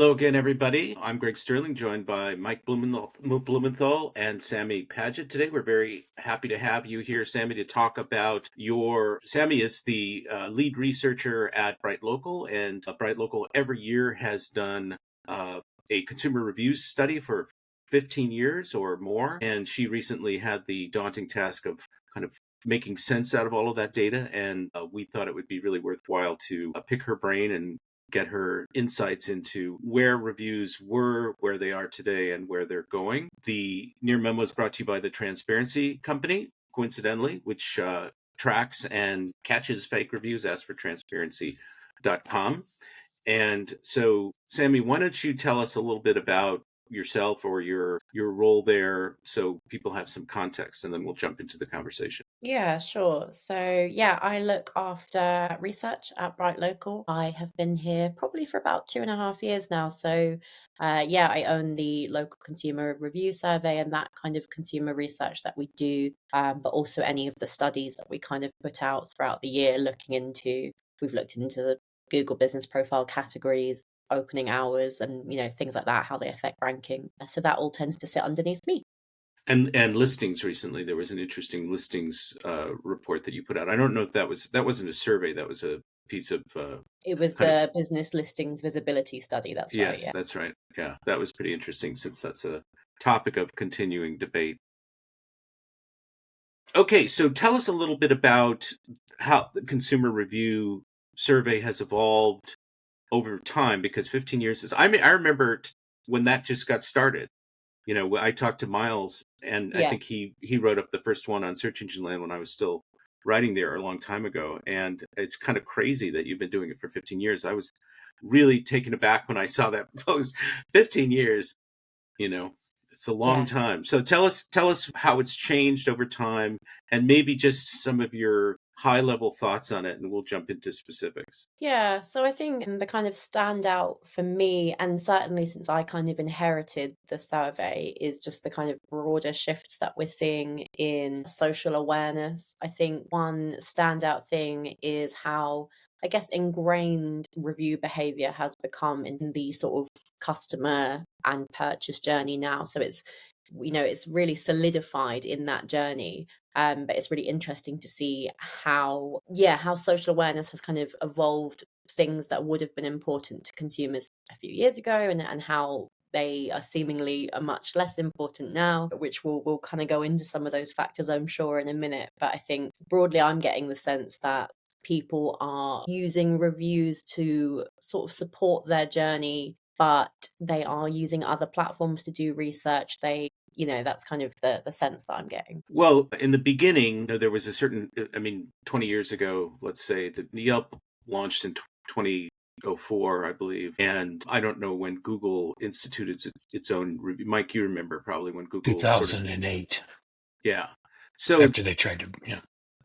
Hello again, everybody. I'm Greg Sterling, joined by Mike Blumenthal and Sammy Paget. Today, we're very happy to have you here, Sammy, to talk about Sammy is the lead researcher at BrightLocal, and BrightLocal every year has done a consumer reviews study for 15 years or more. And she recently had the daunting task of kind of making sense out of all of that data. And we thought it would be really worthwhile to pick her brain and get her insights into where reviews were, where they are today, and where they're going. The Near Memo is brought to you by the Transparency Company, coincidentally, which tracks and catches fake reviews. Ask for transparency.com. And so, Sammy, why don't you tell us a little bit about yourself or your role there so people have some context, and then we'll jump into the conversation. Yeah, sure. So, yeah, I look after research at BrightLocal. I have been here probably for about 2.5 years now. So, yeah, I own the local consumer review survey and that kind of consumer research that we do, but also any of the studies that we kind of put out throughout the year we've looked into the Google business profile categories, opening hours, and, things like that, how they affect ranking. So that all tends to sit underneath me. And listings recently, there was an interesting listings report that you put out. I don't know if that wasn't a survey, that was a piece of It was kind of, the business listings visibility study. That's right. yes, Yeah. that's right. Yeah, that was pretty interesting since that's a topic of continuing debate. Okay, so tell us a little bit about how the consumer review survey has evolved over time, because 15 years is, I remember when that just got started. You know, I talked to Miles, and I Yeah. think he wrote up the first one on Search Engine Land when I was still writing there a long time ago. And it's kind of crazy that you've been doing it for 15 years. I was really taken aback when I saw that post. 15 years, you know, it's a long Yeah. time. So tell us how it's changed over time, and maybe just some of your high level thoughts on it, and we'll jump into specifics. Yeah. So I think the kind of standout for me, and certainly since I kind of inherited the survey, is just the kind of broader shifts that we're seeing in social awareness. I think one standout thing is how, I guess, ingrained review behavior has become in the sort of customer and purchase journey now. So it's really solidified in that journey. But it's really interesting to see how social awareness has kind of evolved things that would have been important to consumers a few years ago, and how they are seemingly are much less important now, which we'll kind of go into some of those factors, I'm sure, in a minute. But I think broadly, I'm getting the sense that people are using reviews to sort of support their journey, but they are using other platforms to do research. That's kind of the sense that I'm getting. Well, in the beginning, there was 20 years ago, let's say, that Yelp launched in 2004, I believe. And I don't know when Google instituted its own review. Mike, you remember probably when Google sort of, 2008, yeah. So after they tried to,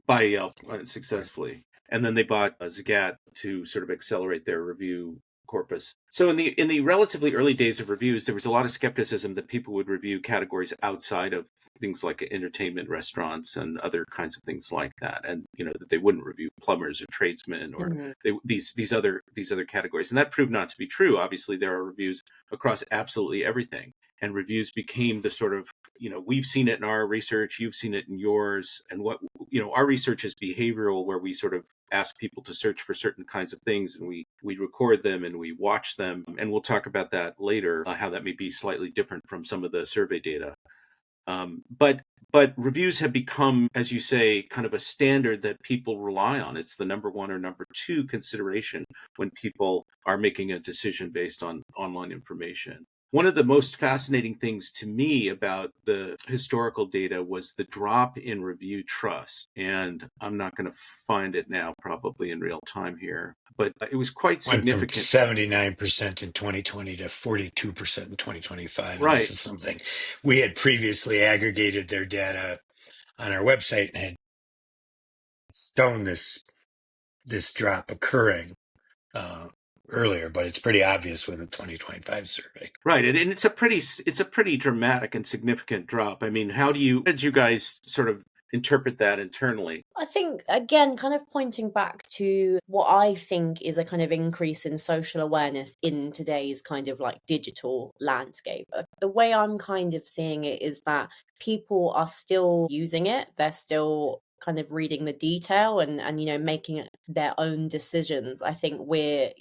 buy Yelp successfully. And then they bought Zagat to sort of accelerate their review corpus. So in the relatively early days of reviews, there was a lot of skepticism that people would review categories outside of things like entertainment, restaurants, and other kinds of things like that, and that they wouldn't review plumbers or tradesmen or these other categories. And that proved not to be true. Obviously, there are reviews across absolutely everything, and reviews became the sort of, we've seen it in our research, you've seen it in yours, and what our research is behavioral, where we sort of ask people to search for certain kinds of things, and we record them and we watch them, and we'll talk about that later, how that may be slightly different from some of the survey data. But reviews have become, as you say, kind of a standard that people rely on. It's the number one or number two consideration when people are making a decision based on online information. One of the most fascinating things to me about the historical data was the drop in review trust. And I'm not going to find it now, probably in real time here, but it was quite went from significant. 79% in 2020 to 42% in 2025. And this Right. is something we had previously aggregated their data on our website and had shown this drop occurring earlier, but it's pretty obvious with the 2025 survey. Right. And it's a pretty dramatic and significant drop. I mean, how did you guys sort of interpret that internally? I think, again, kind of pointing back to what I think is a kind of increase in social awareness in today's kind of like digital landscape. The way I'm kind of seeing it is that people are still using it. They're still kind of reading the detail and making their own decisions. I think we're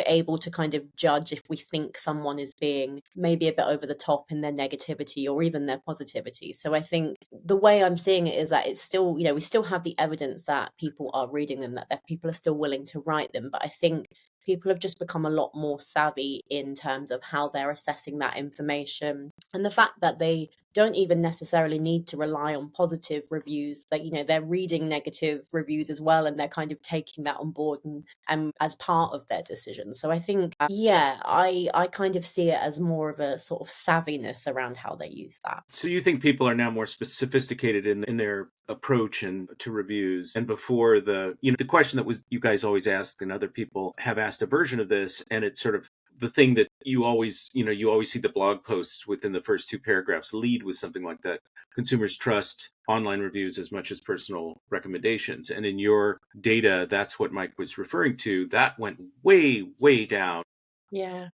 able to kind of judge if we think someone is being maybe a bit over the top in their negativity or even their positivity. So I think the way I'm seeing it is that it's still, we still have the evidence that people are reading them, that people are still willing to write them. But I think people have just become a lot more savvy in terms of how they're assessing that information, and the fact that they don't even necessarily need to rely on positive reviews, that they're reading negative reviews as well, and they're kind of taking that on board and as part of their decision. So I think, I kind of see it as more of a sort of savviness around how they use that. So you think people are now more sophisticated in their approach and to reviews, and before the question that was you guys always ask, and other people have asked a version of this, and it's sort of the thing that you always see the blog posts within the first two paragraphs lead with something like that. Consumers trust online reviews as much as personal recommendations. And in your data, that's what Mike was referring to. That went way, way down. Yeah.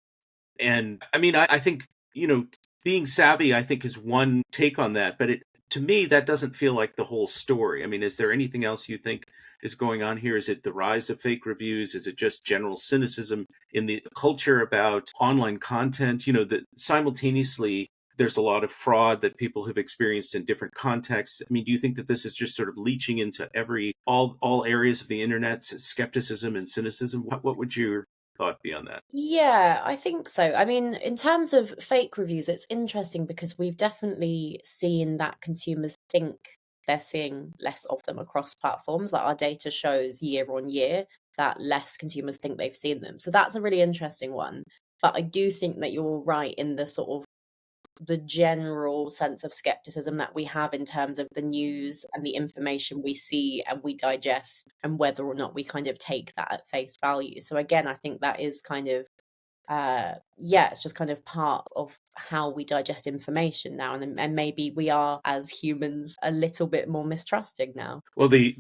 And I mean, I think, being savvy, I think, is one take on that. But to me, that doesn't feel like the whole story. I mean, is there anything else you think is going on here? Is it the rise of fake reviews? Is it just general cynicism in the culture about online content? That simultaneously, there's a lot of fraud that people have experienced in different contexts. I mean, do you think that this is just sort of leaching into all areas of the internet, skepticism and cynicism? What would your thought be on that? Yeah, I think so. I mean, in terms of fake reviews, it's interesting because we've definitely seen that consumers think they're seeing less of them across platforms. Like our data shows year on year that less consumers think they've seen them. So that's a really interesting one. But I do think that you're right in the sort of the general sense of skepticism that we have in terms of the news and the information we see and we digest, and whether or not we kind of take that at face value. So again, I think that is kind of it's just kind of part of how we digest information now, and maybe we are as humans a little bit more mistrusting now. Well, the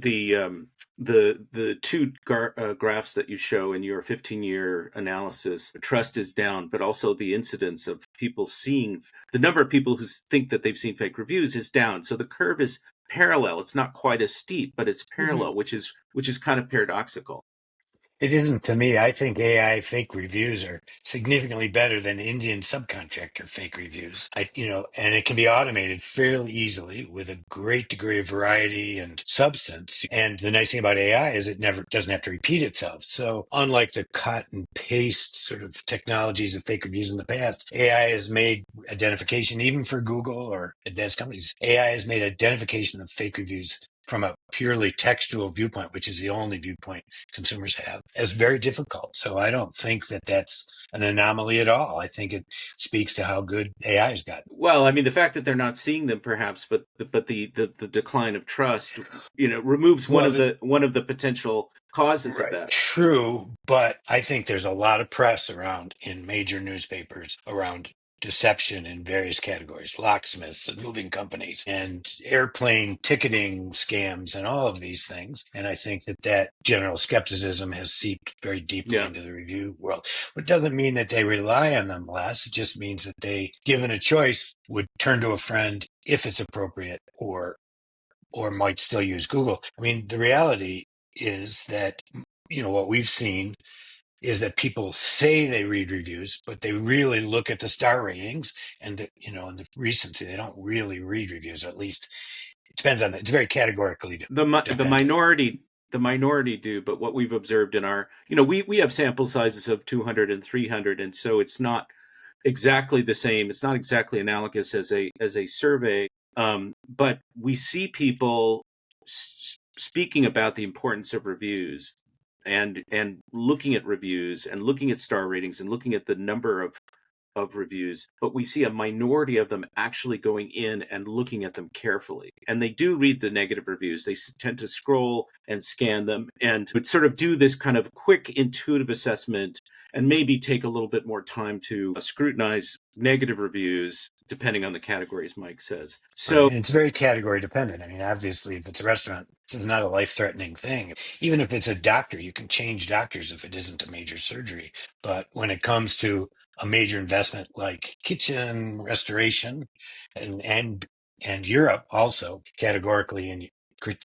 two graphs that you show in your 15-year analysis, trust is down, but also the incidence of people seeing, the number of people who think that they've seen fake reviews is down. So the curve is parallel. It's not quite as steep, but it's parallel, which is kind of paradoxical. It isn't to me. I think AI fake reviews are significantly better than Indian subcontractor fake reviews. And it can be automated fairly easily with a great degree of variety and substance. And the nice thing about AI is it never doesn't have to repeat itself. So unlike the cut and paste sort of technologies of fake reviews in the past, AI has made identification, even for Google or advanced companies, AI has made identification of fake reviews from a purely textual viewpoint, which is the only viewpoint consumers have, as very difficult. So I don't think that that's an anomaly at all. I think it speaks to how good AI has gotten. Well, I mean, the fact that they're not seeing them, perhaps, but the decline of trust, removes one of the potential causes of that. True, but I think there's a lot of press around in major newspapers around deception in various categories, locksmiths and moving companies and airplane ticketing scams and all of these things. And I think that general skepticism has seeped very deeply into the review world. It doesn't mean that they rely on them less. It just means that they, given a choice, would turn to a friend if it's appropriate, or might still use Google. I mean, the reality is that, what we've seen is that people say they read reviews, but they really look at the star ratings and and the recency. They don't really read reviews, or at least it depends on that. It's very categorically the minority do, but what we've observed in our, we have sample sizes of 200 and 300, and so it's not exactly the same. It's not exactly analogous as a survey, but we see people speaking about the importance of reviews and looking at reviews and looking at star ratings and looking at the number of of reviews, but we see a minority of them actually going in and looking at them carefully. And they do read the negative reviews. They tend to scroll and scan them and would sort of do this kind of quick intuitive assessment and maybe take a little bit more time to scrutinize negative reviews, depending on the categories, Mike says. Right. So And it's very category dependent. I mean, obviously, if it's a restaurant, this is not a life-threatening thing. Even if it's a doctor, you can change doctors if it isn't a major surgery. But when it comes to a major investment like kitchen restoration and Europe also categorically in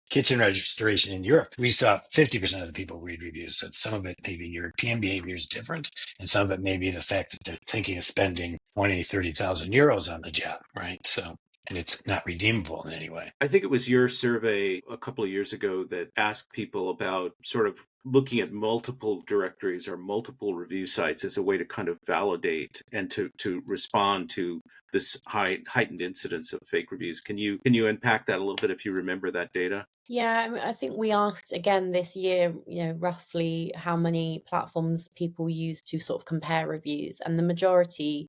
kitchen restoration in Europe, we saw 50% of the people read reviews. So some of it maybe European behavior is different, and some of it may be the fact that they're thinking of spending 20, 30,000 euros on the job, right? So and it's not redeemable in any way. I think it was your survey a couple of years ago that asked people about sort of looking at multiple directories or multiple review sites as a way to kind of validate and to respond to this heightened incidence of fake reviews. Can you unpack that a little bit if you remember that data? Yeah, I mean, I think we asked again this year, roughly how many platforms people use to sort of compare reviews, and the majority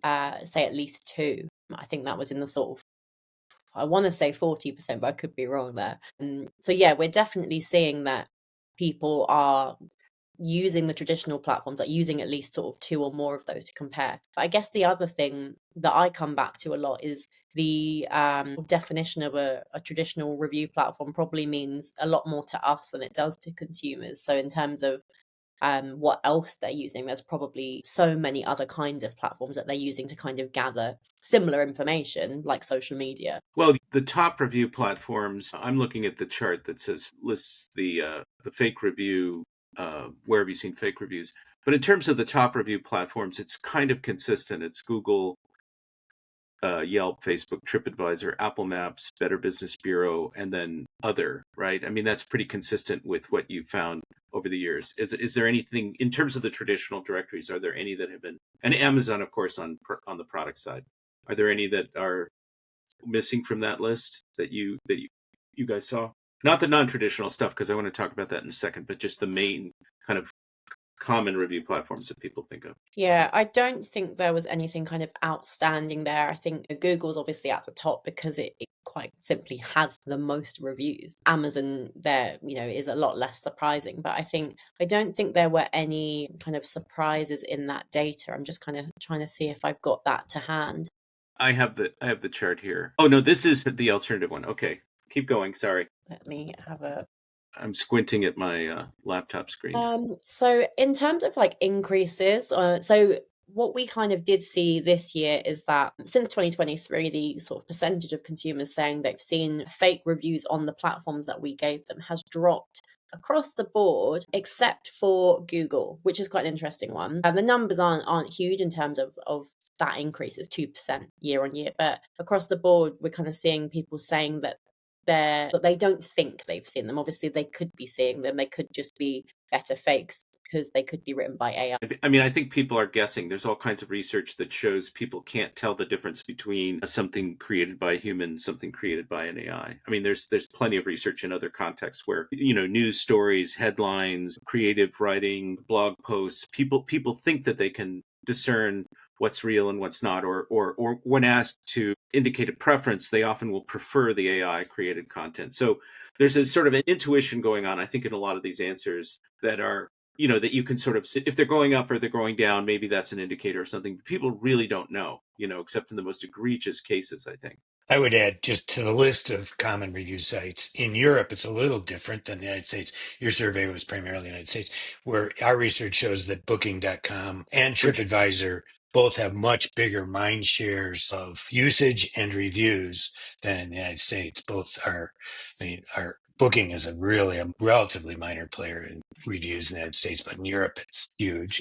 say at least two. I think that was in the sort of, I want to say 40%, but I could be wrong there. So yeah, we're definitely seeing that people are using the traditional platforms, like using at least sort of two or more of those to compare. But I guess the other thing that I come back to a lot is the definition of a traditional review platform probably means a lot more to us than it does to consumers. So in terms of what else they're using, there's probably so many other kinds of platforms that they're using to kind of gather similar information, like social media. Well, the top review platforms, I'm looking at the chart that lists the fake review, where have you seen fake reviews? But in terms of the top review platforms, it's kind of consistent. It's Google, Yelp, Facebook, TripAdvisor, Apple Maps, Better Business Bureau, and then other, right? I mean, that's pretty consistent with what you found over the years. Is there anything in terms of the traditional directories? Are there any that have been, and Amazon, of course, on the product side? Are there any that are missing from that list that you guys saw? Not the non-traditional stuff, because I want to talk about that in a second, but just the main kind of common review platforms that people think of. Yeah, I don't think there was anything kind of outstanding there. I think Google's obviously at the top because it quite simply has the most reviews. Amazon there, is a lot less surprising, but I don't think there were any kind of surprises in that data. I'm just kind of trying to see if I've got that to hand. I have the chart here. Oh no, this is the alternative one. Okay, keep going. Sorry, Let me have a I'm squinting at my laptop screen. So in terms of like increases, so what we kind of did see this year is that since 2023, the sort of percentage of consumers saying they've seen fake reviews on the platforms that we gave them has dropped across the board, except for Google, which is quite an interesting one. And the numbers aren't huge in terms of that increase. It's 2% year on year, but across the board, we're kind of seeing people saying that they don't think they've seen them. Obviously, they could be seeing them. They could just be better fakes because they could be written by AI. I mean, I think people are guessing. There's all kinds of research that shows people can't tell the difference between something created by a human, something created by an AI. I mean, there's plenty of research in other contexts where, news stories, headlines, creative writing, blog posts, people think that they can discern what's real and what's not, or when asked to indicate a preference, they often will prefer the AI created content. So there's a sort of an intuition going on, I think, in a lot of these answers that are, that you can sort of, if they're going up or they're going down, maybe that's an indicator of something. People really don't know, except in the most egregious cases, I think. I would add just to the list of common review sites in Europe, it's a little different than the United States. Your survey was primarily United States, where our research shows that Booking.com and TripAdvisor both have much bigger mind shares of usage and reviews than in the United States. Both are, our Booking is a relatively minor player in reviews in the United States, but in Europe it's huge.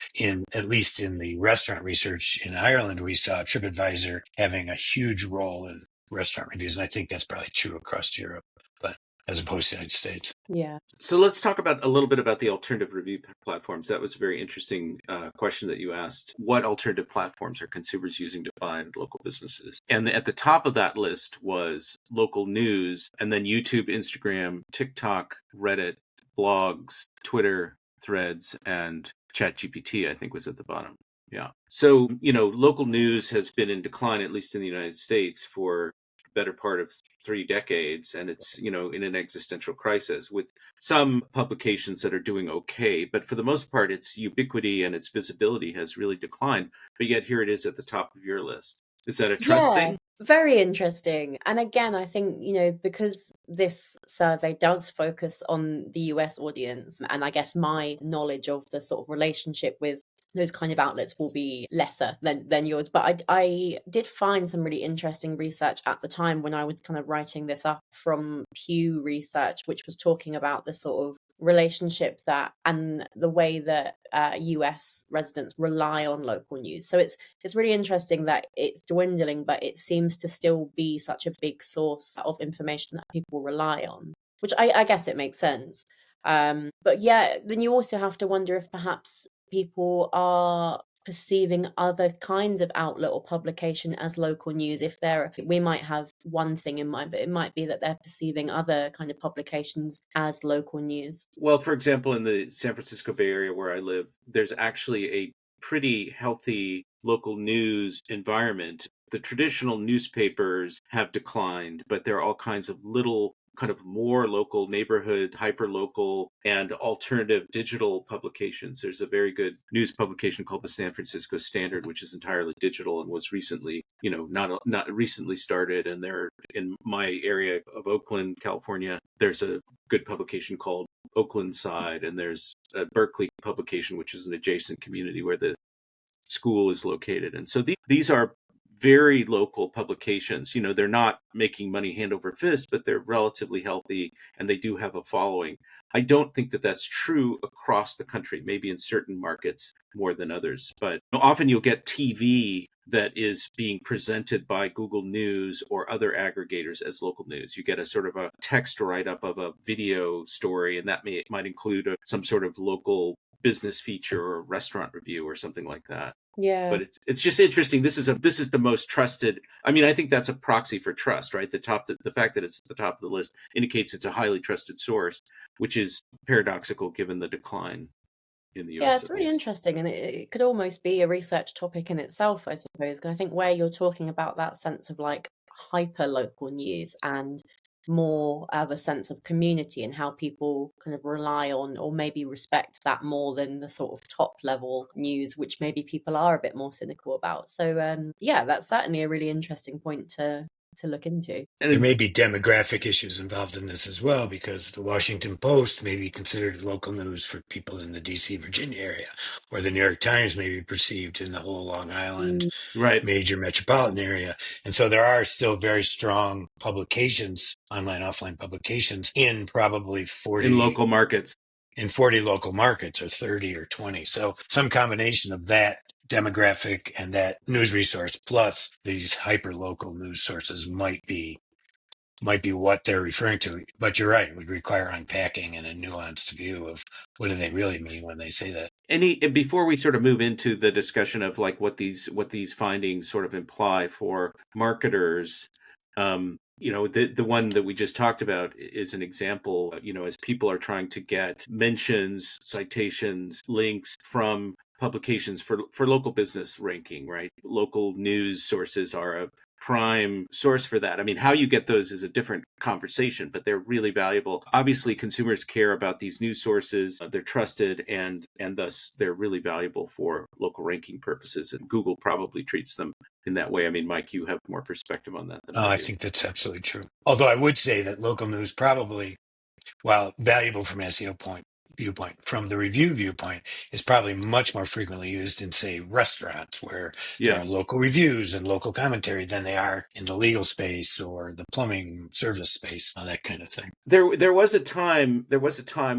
At least in the restaurant research in Ireland, we saw TripAdvisor having a huge role in restaurant reviews, and I think that's probably true across Europe, but as opposed to the United States. Yeah. So let's talk about a little bit about the alternative review platforms. That was a very interesting question that you asked. What alternative platforms are consumers using to find local businesses? And at the top of that list was local news, and then YouTube, Instagram, TikTok, Reddit, blogs, Twitter, Threads, and ChatGPT, I think, was at the bottom. Yeah. So, local news has been in decline, at least in the United States, for the better part of 3 decades. And it's, in an existential crisis with some publications that are doing okay. But for the most part, its ubiquity and its visibility has really declined. But yet here it is at the top of your list. Is that a trust Yeah, thing? very interesting. And again, I think, because this survey does focus on the US audience, and I guess my knowledge of the sort of relationship with those kind of outlets will be lesser than yours. But I did find some really interesting research at the time when I was kind of writing this up from Pew Research, which was talking about the sort of relationship that and the way that US residents rely on local news. So it's really interesting that it's dwindling, but it seems to still be such a big source of information that people rely on, which I guess it makes sense. But yeah, then you also have to wonder if perhaps people are perceiving other kinds of outlet or publication as local news. If we might have one thing in mind, but it might be that they're perceiving other kind of publications as local news. Well, for example, in the San Francisco Bay Area where I live, there's actually a pretty healthy local news environment. The traditional newspapers have declined, but there are all kinds of little kind of more local neighborhood, hyper local, and alternative digital publications. There's a very good news publication called the San Francisco Standard, which is entirely digital and was recently, not recently started. And there, in my area of Oakland, California, there's a good publication called Oakland Side, and there's a Berkeley publication, which is an adjacent community where the school is located. And so these are very local publications. They're not making money hand over fist, but they're relatively healthy and they do have a following. I don't think that that's true across the country, maybe in certain markets more than others. But often you'll get TV that is being presented by Google News or other aggregators as local news. You get a sort of a text write-up of a video story, and that might include some sort of local business feature or restaurant review or something like that. Yeah. But it's just interesting. This is the most trusted. I mean, I think that's a proxy for trust, right? The fact that it's at the top of the list indicates it's a highly trusted source, which is paradoxical given the decline in the Yeah, US it's at really least. interesting, and it could almost be a research topic in itself, I suppose. 'Cause I think where you're talking about that sense of like hyper local news and more of a sense of community and how people kind of rely on or maybe respect that more than the sort of top level news, which maybe people are a bit more cynical about. So yeah, that's certainly a really interesting point to look into. There And may be demographic issues involved in this as well, because the Washington Post may be considered local news for people in the DC, Virginia area, or the New York Times may be perceived in the whole Long Island Mm, right major metropolitan area. And so there are still very strong publications, online, offline publications in probably in 40 local markets. in 40 local markets, or 30 or 20. So some combination of that demographic and that news resource plus these hyper local news sources might be what they're referring to. But you're right, it would require unpacking and a nuanced view of what do they really mean when they say that. Before we sort of move into the discussion of like what these findings sort of imply for marketers, the one that we just talked about is an example. As people are trying to get mentions, citations, links from publications for local business ranking, right? Local news sources are a prime source for that. I mean, how you get those is a different conversation, but they're really valuable. Obviously, consumers care about these news sources. They're trusted and thus they're really valuable for local ranking purposes. And Google probably treats them in that way. I mean, Mike, you have more perspective on that than I I do. think that's absolutely true. Although I would say that local news probably, while valuable from SEO viewpoint, from the review viewpoint, is probably much more frequently used in, say, restaurants where there Yeah. are local reviews and local commentary than they are in the legal space or the plumbing service space, that kind of thing. There was a time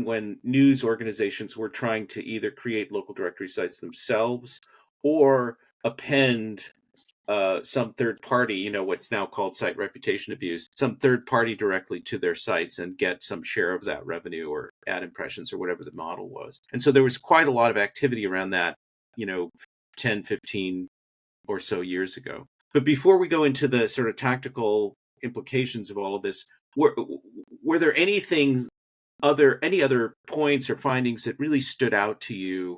when news organizations were trying to either create local directory sites themselves or append some third party, what's now called site reputation abuse, some third party directly to their sites and get some share of that revenue or ad impressions or whatever the model was. And so there was quite a lot of activity around that, you know, 10, 15 or so years ago. But before we go into the sort of tactical implications of all of this, were there any other points or findings that really stood out to you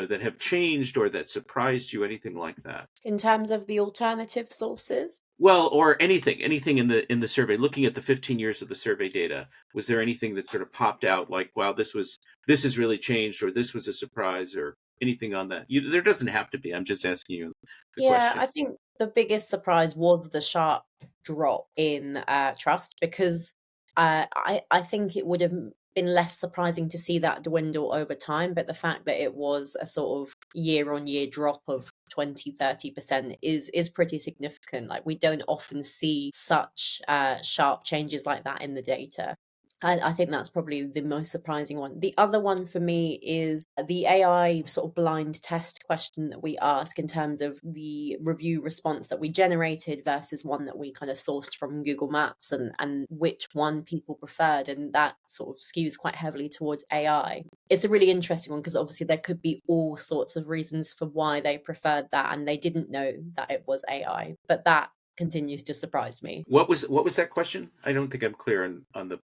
that have changed or that surprised you, anything like that? In terms of the alternative sources? Well, or anything in the survey, looking at the 15 years of the survey data, was there anything that sort of popped out like, wow, this has really changed, or this was a surprise, or anything on that? There doesn't have to be. I'm just asking you the Yeah, question. I think the biggest surprise was the sharp drop in trust, because I think it would have been less surprising to see that dwindle over time, but the fact that it was a sort of year-on-year drop of 20-30% is pretty significant. Like, we don't often see such sharp changes like that in the data. I think that's probably the most surprising one. The other one for me is the AI sort of blind test question that we ask in terms of the review response that we generated versus one that we kind of sourced from Google Maps, and which one people preferred. And that sort of skews quite heavily towards AI. It's a really interesting one because obviously there could be all sorts of reasons for why they preferred that, and they didn't know that it was AI. But that continues to surprise me. What was that question? I don't think I'm clear on the.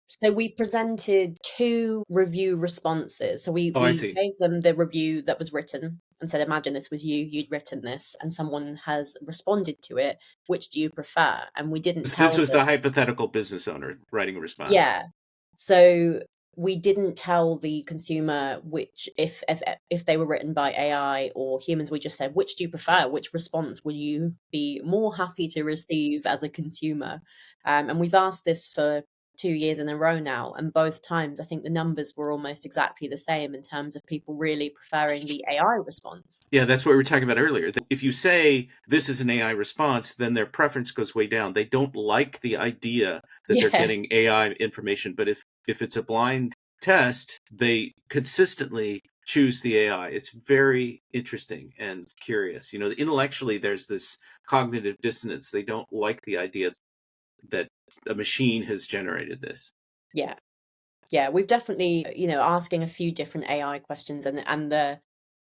So we presented 2 review responses. So we Oh, I see. gave them the review that was written and said, imagine this was you'd written this, and someone has responded to it. Which do you prefer? And we didn't tell This was them. the hypothetical business owner writing a response. Yeah. So we didn't tell the consumer which, if they were written by AI or humans, we just said, which do you prefer? Which response would you be more happy to receive as a consumer? And we've asked this for 2 years in a row now, and both times I think the numbers were almost exactly the same in terms of people really preferring the AI response. Yeah, that's what we were talking about earlier. If you say this is an AI response, then their preference goes way down. They don't like the idea that they're getting AI information. But if it's a blind test, they consistently choose the AI. It's very interesting and curious. Intellectually, there's this cognitive dissonance. They don't like the idea that a machine has generated this. Yeah. Yeah, we've definitely, asking a few different AI questions, and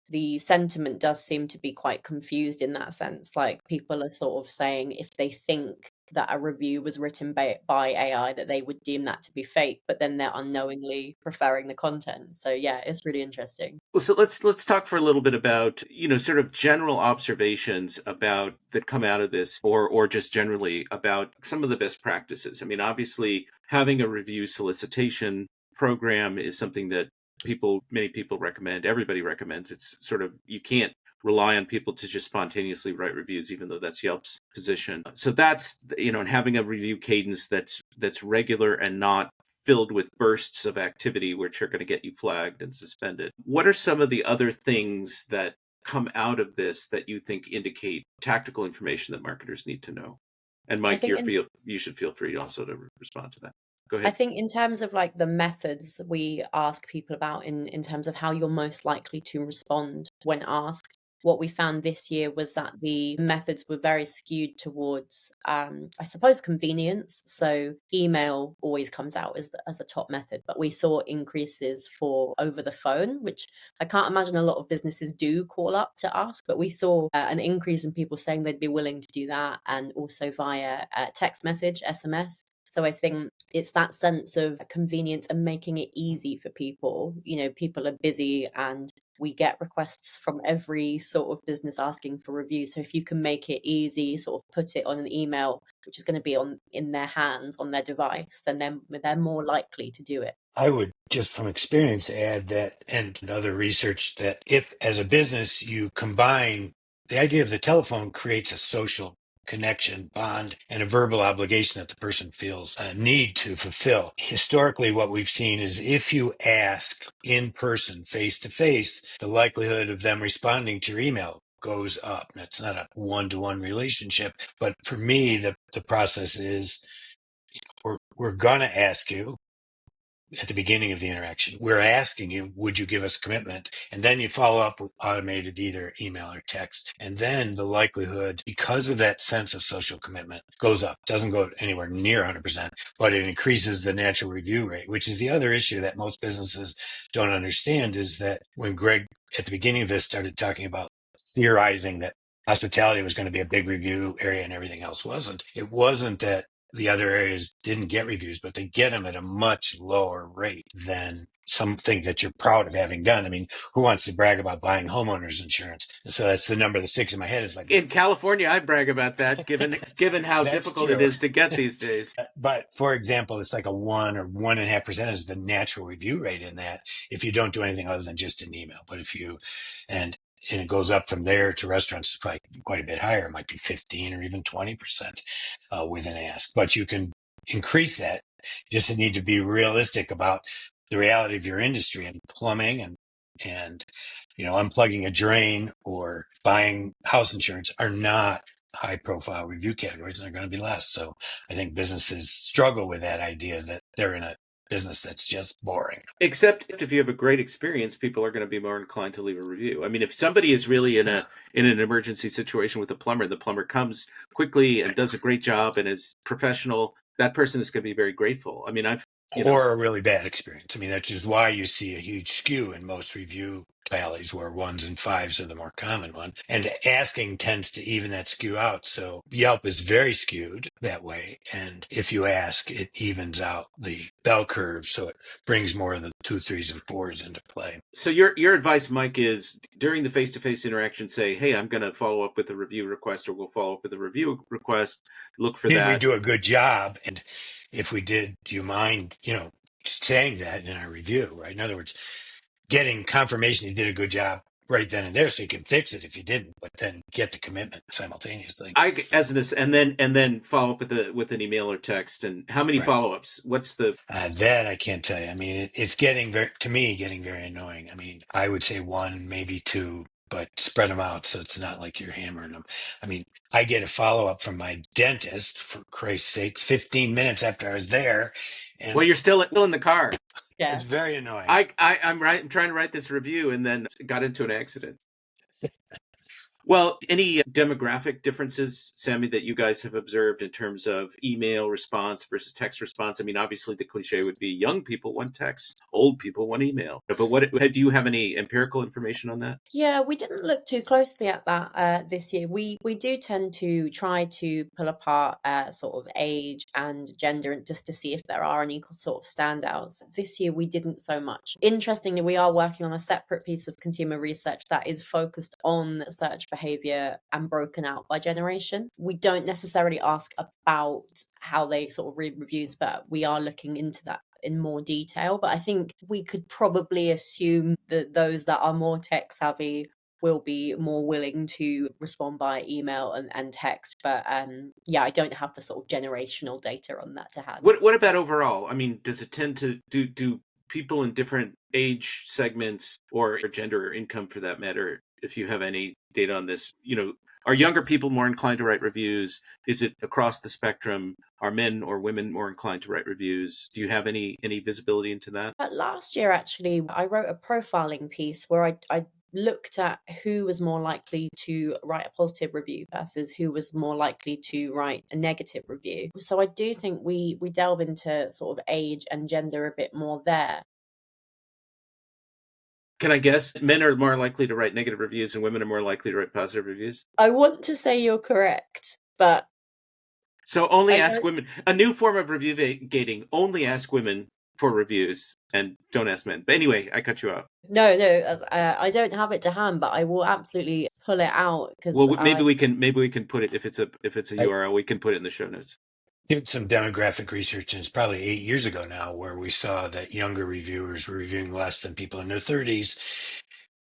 the sentiment does seem to be quite confused in that sense. Like, people are sort of saying if they think that a review was written by AI, that they would deem that to be fake, but then they're unknowingly preferring the content. So yeah, it's really interesting. Well, so let's talk for a little bit about, sort of general observations about that come out of this, or just generally about some of the best practices. I mean, obviously, having a review solicitation program is something that many people recommend. Everybody recommends. It's sort of, you can't rely on people to just spontaneously write reviews, even though that's Yelp's position. So that's, and having a review cadence that's regular and not filled with bursts of activity which are going to get you flagged and suspended. What are some of the other things that come out of this that you think indicate tactical information that marketers need to know? And Mike, you should feel free also to respond to that. Go ahead. I think in terms of like the methods we ask people about in terms of how you're most likely to respond when asked, what we found this year was that the methods were very skewed towards, I suppose, convenience. So email always comes out as the top method, but we saw increases for over the phone, which I can't imagine a lot of businesses do call up to ask, but we saw an increase in people saying they'd be willing to do that, and also via text message, SMS. So I think it's that sense of convenience and making it easy for people. People are busy, and we get requests from every sort of business asking for reviews. So if you can make it easy, sort of put it on an email, which is going to be in their hands, on their device, then they're more likely to do it. I would just from experience add that, and other research, that if as a business you combine the idea of the telephone creates a social connection, bond, and a verbal obligation that the person feels a need to fulfill. Historically, what we've seen is if you ask in person, face to face, the likelihood of them responding to your email goes up. It's not a one-to-one relationship, but for me, the process is we're going to ask you at the beginning of the interaction. We're asking you, would you give us a commitment? And then you follow up with automated either email or text. And then the likelihood, because of that sense of social commitment, goes up. Doesn't go anywhere near 100%, but it increases the natural review rate, which is the other issue that most businesses don't understand, is that when Greg at the beginning of this started talking about theorizing that hospitality was going to be a big review area and everything else wasn't, it wasn't that the other areas didn't get reviews, but they get them at a much lower rate than something that you're proud of having done. I mean, who wants to brag about buying homeowners insurance? And so that's the number that sticks in my head is like, In California, I brag about that, given how that's difficult it true. is to get these days. But for example, it's like a 1 or 1.5% is the natural review rate in that if you don't do anything other than just an email. But if you, and it goes up from there to restaurants, it's probably quite a bit higher. It might be 15 or even 20% with an ask. But you can increase that. You just need to be realistic about the reality of your industry, and plumbing and unplugging a drain or buying house insurance are not high profile review categories, and they're going to be less. So I think businesses struggle with that idea that they're in a business that's just boring. Except if you have a great experience, people are going to be more inclined to leave a review. I mean, if somebody is really in an emergency situation with a plumber, the plumber comes quickly and does a great job and is professional, that person is going to be very grateful. I mean, Or a really bad experience. I mean, that's just why you see a huge skew in most review tallies where 1s and 5s are the more common one. And asking tends to even that skew out. So Yelp is very skewed that way. And if you ask, it evens out the bell curve. So it brings more of the 2, 3s, and 4s into play. So your advice, Mike, is during the face-to-face interaction, say, hey, I'm going to follow up with a review request, or we'll follow up with a review request. Look for Did that. we do a good job? And if we did, do you mind, saying that in our review, right? In other words, getting confirmation you did a good job right then and there, so you can fix it if you didn't, but then get the commitment simultaneously. And then follow up with an email or text. And how many follow-ups? What's the that I can't tell you. I mean, it's getting very annoying. I mean, I would say 1, maybe 2, but spread them out so it's not like you're hammering them. I mean, I get a follow-up from my dentist, for Christ's sakes, 15 minutes after I was there, and well, you're still in the car. Yeah. it's very annoying. I'm trying to write this review and then got into an accident. Well, any demographic differences, Sammy, that you guys have observed in terms of email response versus text response? I mean, obviously the cliche would be young people want text, old people want email. But do you have any empirical information on that? Yeah, we didn't look too closely at that this year. We do tend to try to pull apart sort of age and gender, and just to see if there are any sort of standouts. This year we didn't so much. Interestingly, we are working on a separate piece of consumer research that is focused on search behavior and broken out by generation. We don't necessarily ask about how they sort of read reviews, but we are looking into that in more detail. But I think we could probably assume that those that are more tech savvy will be more willing to respond by email and text. But yeah, I don't have the sort of generational data on that to hand. What about overall? I mean, does it tend to do people in different age segments or gender or income, for that matter, if you have any data on this, are younger people more inclined to write reviews? Is it across the spectrum? Are men or women more inclined to write reviews? Do you have any visibility into that? Last year, actually, I wrote a profiling piece where I looked at who was more likely to write a positive review versus who was more likely to write a negative review. So I do think we delve into sort of age and gender a bit more there. Can I guess men are more likely to write negative reviews and women are more likely to write positive reviews? I want to say you're correct, but... So only ask women. A new form of review gating, only ask women for reviews and don't ask men. But anyway, I cut you off. No, I don't have it to hand, but I will absolutely pull it out. Well, maybe we can put it, if it's a URL, we can put it in the show notes. Did some demographic research, and it's probably 8 years ago now, where we saw that younger reviewers were reviewing less than people in their 30s,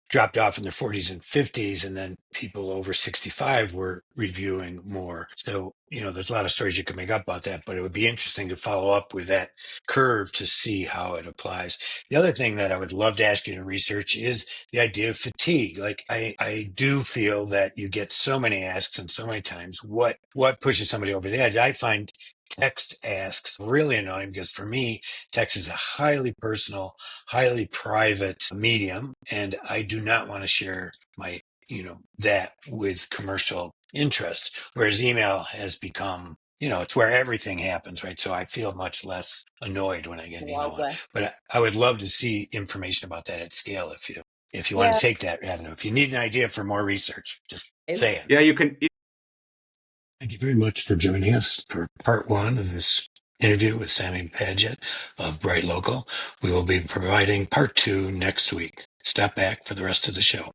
dropped off in their 40s and 50s, and then people over 65 were reviewing more. So, there's a lot of stories you can make up about that, but it would be interesting to follow up with that curve to see how it applies. The other thing that I would love to ask you to research is the idea of fatigue. Like, I do feel that you get so many asks and so many times. What pushes somebody over the edge? I find text asks really annoying, because for me, text is a highly personal, highly private medium, and I do not want to share my that with commercial interests, whereas email has become, it's where everything happens, right? So I feel much less annoyed when I get an email. But I would love to see information about that at scale if you want to take that avenue. If you need an idea for more research, just say it. Yeah, you can. Thank you very much for joining us for part one of this interview with Sammy Paget of BrightLocal. We will be providing part two next week. Stop back for the rest of the show.